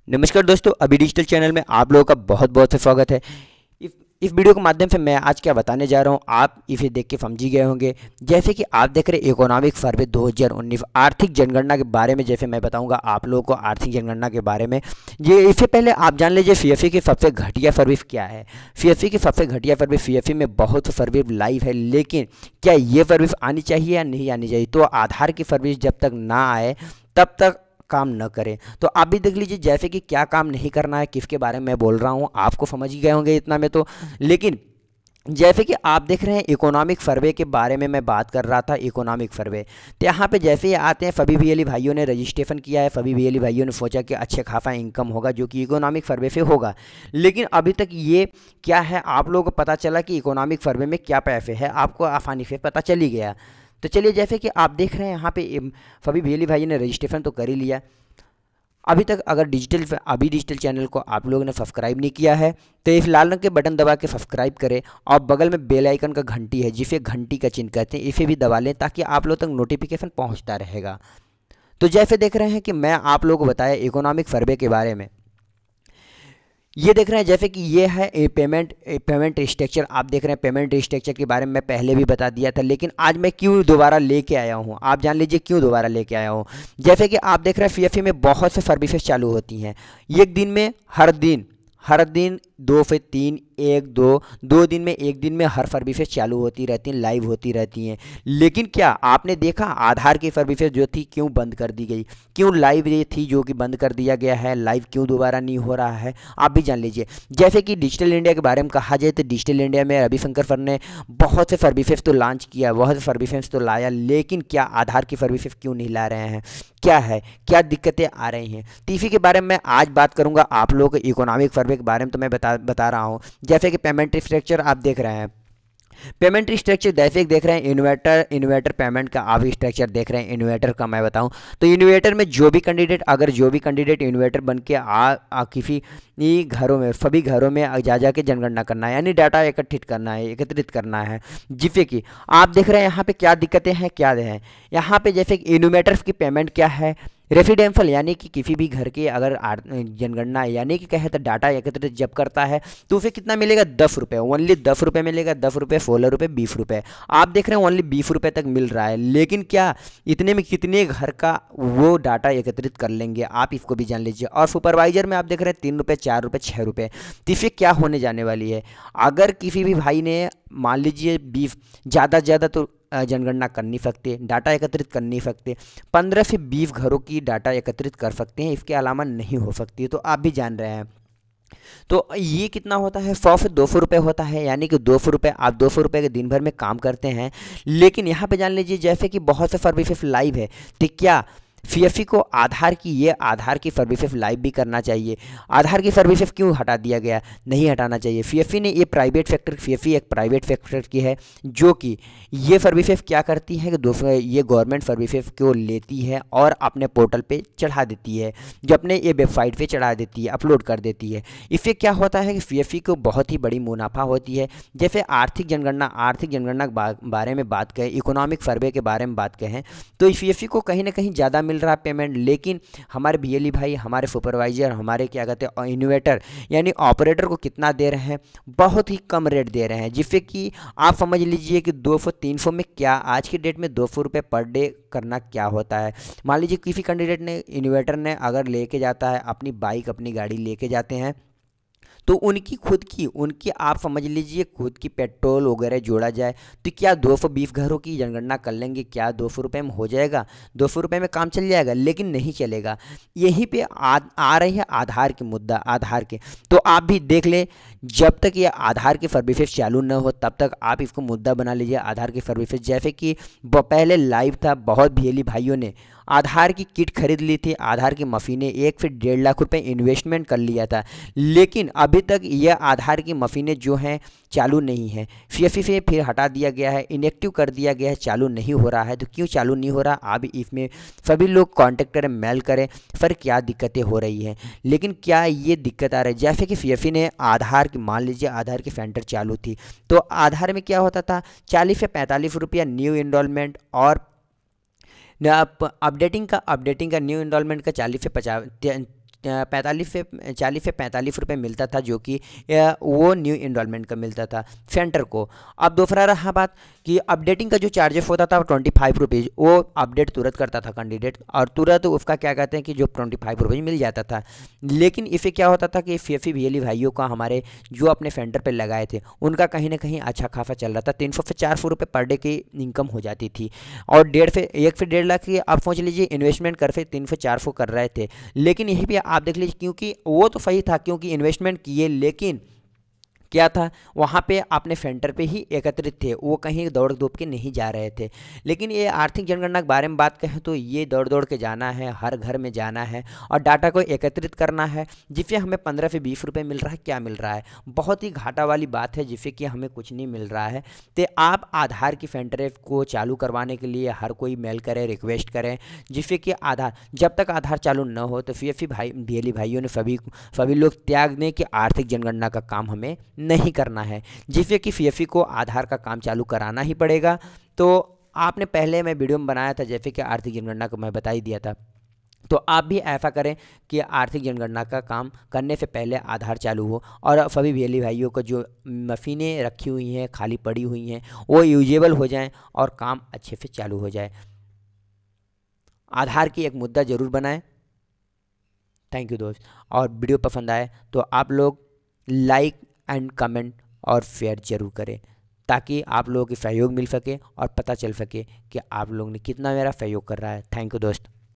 नमस्कार दोस्तों, अभी डिजिटल चैनल में आप लोगों का बहुत बहुत से स्वागत है। इस वीडियो के माध्यम से मैं आज क्या बताने जा रहा हूं, आप इसे देख के समझ ही गए होंगे। जैसे कि आप देख रहे इकोनॉमिक सर्वे 2019 आर्थिक जनगणना के बारे में, जैसे मैं बताऊंगा आप लोगों को आर्थिक जनगणना के बारे में। ये इससे पहले आप जान लीजिए सीएफई की सबसे घटिया सर्विस क्या है। सीएफई की सबसे घटिया सर्विस, सीएफई में बहुत सर्विस लाइव है, लेकिन क्या ये सर्विस आनी चाहिए या नहीं आनी चाहिए। तो आधार की सर्विस जब तक ना आए तब तक काम न करें। तो आप भी देख लीजिए जैसे कि क्या काम नहीं करना है, किसके बारे में मैं बोल रहा हूँ, आपको समझ ही गए होंगे इतना में तो। लेकिन जैसे कि आप देख रहे हैं इकोनॉमिक सर्वे के बारे में मैं बात कर रहा था। इकोनॉमिक सर्वे तो यहाँ पे जैसे ही आते हैं, सभी बीएलई भाइयों ने रजिस्ट्रेशन किया है, सभी बीएलई भाइयों ने सोचा कि अच्छे खासा इनकम होगा जो कि इकोनॉमिक सर्वे से होगा। लेकिन अभी तक ये क्या है, आप लोगों को पता चला कि इकोनॉमिक सर्वे में क्या पैसे है, आपको आसानी से पता चल ही गया। तो चलिए, जैसे कि आप देख रहे हैं यहाँ पे सभी बीएलई भाइयों ने रजिस्ट्रेशन तो कर ही लिया। अभी तक अगर डिजिटल चैनल को आप लोगों ने सब्सक्राइब नहीं किया है तो इस लाल रंग के बटन दबा के सब्सक्राइब करें, और बगल में बेल आइकन का घंटी है जिसे घंटी का चिन्ह कहते हैं, इसे भी दबा लें ताकि आप लोग तक नोटिफिकेशन पहुंचता रहेगा। तो जैसे देख रहे हैं कि मैं आप लोगों को बताया इकोनॉमिक सर्वे के बारे में। ये देख रहे हैं जैसे कि ये है पेमेंट स्ट्रक्चर। आप देख रहे हैं पेमेंट स्ट्रक्चर के बारे में मैं पहले भी बता दिया था, लेकिन आज मैं क्यों दोबारा लेके आया हूँ, आप जान लीजिए क्यों दोबारा लेके आया हूँ। जैसे कि आप देख रहे हैं सीएफई में बहुत से सर्विसेज चालू होती हैं एक दिन में, हर दिन 2 से 3, 1 2 दिन में, एक दिन में हर सर्विसेज चालू होती रहती हैं, लाइव होती रहती हैं। लेकिन क्या आपने देखा आधार की सर्विसेज जो थी क्यों बंद कर दी गई, क्यों लाइव ये थी जो कि बंद कर दिया गया है, लाइव क्यों दोबारा नहीं हो रहा है, आप भी जान लीजिए। जैसे कि डिजिटल इंडिया के बारे में कहा जाए तो डिजिटल इंडिया में रविशंकर सर ने बहुत से सर्विसेज तो लॉन्च किया, बहुत से सर्विसेज तो लाया, लेकिन क्या आधार की सर्विसेज क्यों नहीं ला रहे हैं, क्या है, क्या दिक्कतें आ रही हैं। तो इसी के बारे में मैं आज बात करूंगा आप लोगों को। इकोनॉमिक सर्वे के बारे में तो मैं बता रहा हूं। जैसे कि पेमेंट स्ट्रक्चर आप देख रहे हैं, पेमेंट स्ट्रक्चर जैसे देख रहे हैं, इन्वेटर पेमेंट का आप स्ट्रक्चर देख रहे हैं। इन्वेटर का मैं बताऊं तो इन्वेटर में जो भी कैंडिडेट इन्वेटर बन के किसी घरों में, सभी घरों में जा के जनगणना करना है, यानी डाटा एकत्रित करना है। जिससे कि आप देख रहे हैं यहाँ पे क्या दिक्कतें हैं, क्या हैं यहाँ पे। जैसे इन्वेटर्स की पेमेंट क्या है, रेफिडेंशियल यानी कि किसी भी घर के अगर जनगणना यानी कि कहे तो डाटा एकत्रित जब करता है तो उसे कितना मिलेगा, 10 रुपये, ओनली 10 रुपये मिलेगा। 10 रुपये, 16 रुपये, 20 रुपये। आप देख रहे हैं ओनली 20 रुपये तक मिल रहा है। लेकिन क्या इतने में कितने घर का वो डाटा एकत्रित कर लेंगे, आप इसको भी जान लीजिए। और सुपरवाइजर में आप देख रहे हैं 3 रुपये, 4 रुपये, 6 रुपये। तो इससे क्या होने जाने वाली है, अगर किसी भी भाई ने मान लीजिए 20 ज़्यादा से ज़्यादा तो जनगणना कर नहीं सकते, डाटा एकत्रित कर नहीं सकते, 15 से 20 घरों की डाटा एकत्रित कर सकते हैं, इसके अलावा नहीं हो सकती है। तो आप भी जान रहे हैं। तो ये कितना होता है, 100 से 200 रुपये होता है, यानी कि 200 रुपये, आप 200 रुपये के दिन भर में काम करते हैं। लेकिन यहाँ पे जान लीजिए जैसे कि बहुत से सर्विसेज लाइव है, तो क्या सीएफई को आधार की सर्विसेज लाइव भी करना चाहिए। आधार की सर्विसेज क्यों हटा दिया गया, नहीं हटाना चाहिए। सीएफई ने सीएफई एक प्राइवेट सेक्टर की है, जो कि ये सर्विसेज क्या करती है कि ये गवर्नमेंट सर्विसेज को लेती है और अपने पोर्टल पे चढ़ा देती है, जो अपने ये वेबसाइट पे चढ़ा देती है, अपलोड कर देती है। इससे क्या होता है कि सीएफई को बहुत ही बड़ी मुनाफा होती है। जैसे आर्थिक जनगणना के बारे में बात करें, इकोनॉमिक सर्वे के बारे में बात करें, तो सीएफई को कहीं ना कहीं ज़्यादा मिल रहा है पेमेंट। लेकिन हमारे बीएलई भाई, हमारे सुपरवाइजर, हमारे क्या कहते हैं इन्वेटर यानी ऑपरेटर को कितना दे रहे हैं, बहुत ही कम रेट दे रहे हैं। जिससे कि आप समझ लीजिए कि 200-300 में क्या आज की डेट में 200 रुपये पर डे करना क्या होता है। मान लीजिए किसी कैंडिडेट ने, इन्वेटर ने अगर लेके जाता है अपनी बाइक, अपनी गाड़ी लेके जाते हैं, तो उनकी आप समझ लीजिए खुद की पेट्रोल वगैरह जोड़ा जाए तो क्या 220 घरों की जनगणना कर लेंगे, क्या 200 रुपये में हो जाएगा, 200 रुपये में काम चल जाएगा, लेकिन नहीं चलेगा। यहीं पे आ रही है आधार की मुद्दा, आधार के। तो आप भी देख लें, जब तक ये आधार की सर्विसेज चालू न हो तब तक आप इसको मुद्दा बना लीजिए, आधार की सर्विसेज। जैसे कि पहले लाइव था, बहुत बीएलई भाइयों ने आधार की किट खरीद ली थी, आधार की मशीनें 1 से 1.5 लाख रुपए इन्वेस्टमेंट कर लिया था। लेकिन अभी तक यह आधार की मशीनें जो हैं चालू नहीं है, सीएफई से फिर हटा दिया गया है, इनएक्टिव कर दिया गया है, चालू नहीं हो रहा है। तो क्यों चालू नहीं हो रहा, आप इसमें सभी लोग कॉन्टेक्ट करें, मेल करें, सर क्या दिक्कतें हो रही हैं। लेकिन क्या ये दिक्कत आ रही है, जैसे कि सीएफई ने आधार की, मान लीजिए आधार की सेंटर चालू थी, तो आधार में क्या होता था, 40 से 45 रुपया न्यू इनरोलमेंट, और अपडेटिंग का न्यू इनरोलमेंट का 40 से 50 40 से 45 रुपये मिलता था, जो कि वो न्यू इनरोलमेंट का मिलता था सेंटर को। अब दूसरा रहा बात कि अपडेटिंग का जो चार्जेस होता था 25 रुपीज़, वो अपडेट तुरंत करता था कैंडिडेट और तुरंत उसका क्या कहते हैं कि जो 25 रुपीज़ मिल जाता था। लेकिन इससे क्या होता था कि FFE VLE भाइयों का हमारे जो अपने सेंटर पर लगाए थे उनका कहीं ना कहीं अच्छा खासा चल रहा था, 300 से 400 रुपये पर डे की इनकम हो जाती थी। और 1 से 1.5 लाख की आप सोच लीजिए इन्वेस्टमेंट कर, फिर 300 से 400 कर रहे थे। लेकिन यही भी आप देख लीजिए, क्योंकि वो तो सही था क्योंकि इन्वेस्टमेंट किए, लेकिन क्या था वहाँ पे अपने सेंटर पे ही एकत्रित थे, वो कहीं दौड़ धूप के नहीं जा रहे थे। लेकिन ये आर्थिक जनगणना के बारे में बात कहें तो ये दौड़ दौड़ के जाना है, हर घर में जाना है और डाटा को एकत्रित करना है, जिससे हमें 15 से 20 रुपये मिल रहा है। क्या मिल रहा है? बहुत ही घाटा वाली बात है, जिससे कि हमें कुछ नहीं मिल रहा है। तो आप आधार की सेंटर को चालू करवाने के लिए हर कोई मेल करें, रिक्वेस्ट करें, जिससे कि आधार, जब तक आधार चालू न हो तो FFE VLE भाइयों ने सभी लोग त्याग दें कि आर्थिक जनगणना का काम हमें नहीं करना है, जिससे कि FFE को आधार का काम चालू कराना ही पड़ेगा। तो आपने पहले मैं वीडियो में बनाया था जैसे कि आर्थिक जनगणना को मैं बता ही दिया था, तो आप भी ऐसा करें कि आर्थिक जनगणना का काम करने से पहले आधार चालू हो और सभी VLE भाइयों को जो मशीनें रखी हुई हैं, खाली पड़ी हुई हैं, वो यूजेबल हो जाएं और काम अच्छे से चालू हो जाए। आधार की एक मुद्दा ज़रूर बनाएं। थैंक यू दोस्त। और वीडियो पसंद आए तो आप लोग लाइक एंड कमेंट और शेयर जरूर करें, ताकि आप लोगों की सहयोग मिल सके और पता चल सके कि आप लोगों ने कितना मेरा सहयोग कर रहा है। थैंक यू दोस्त।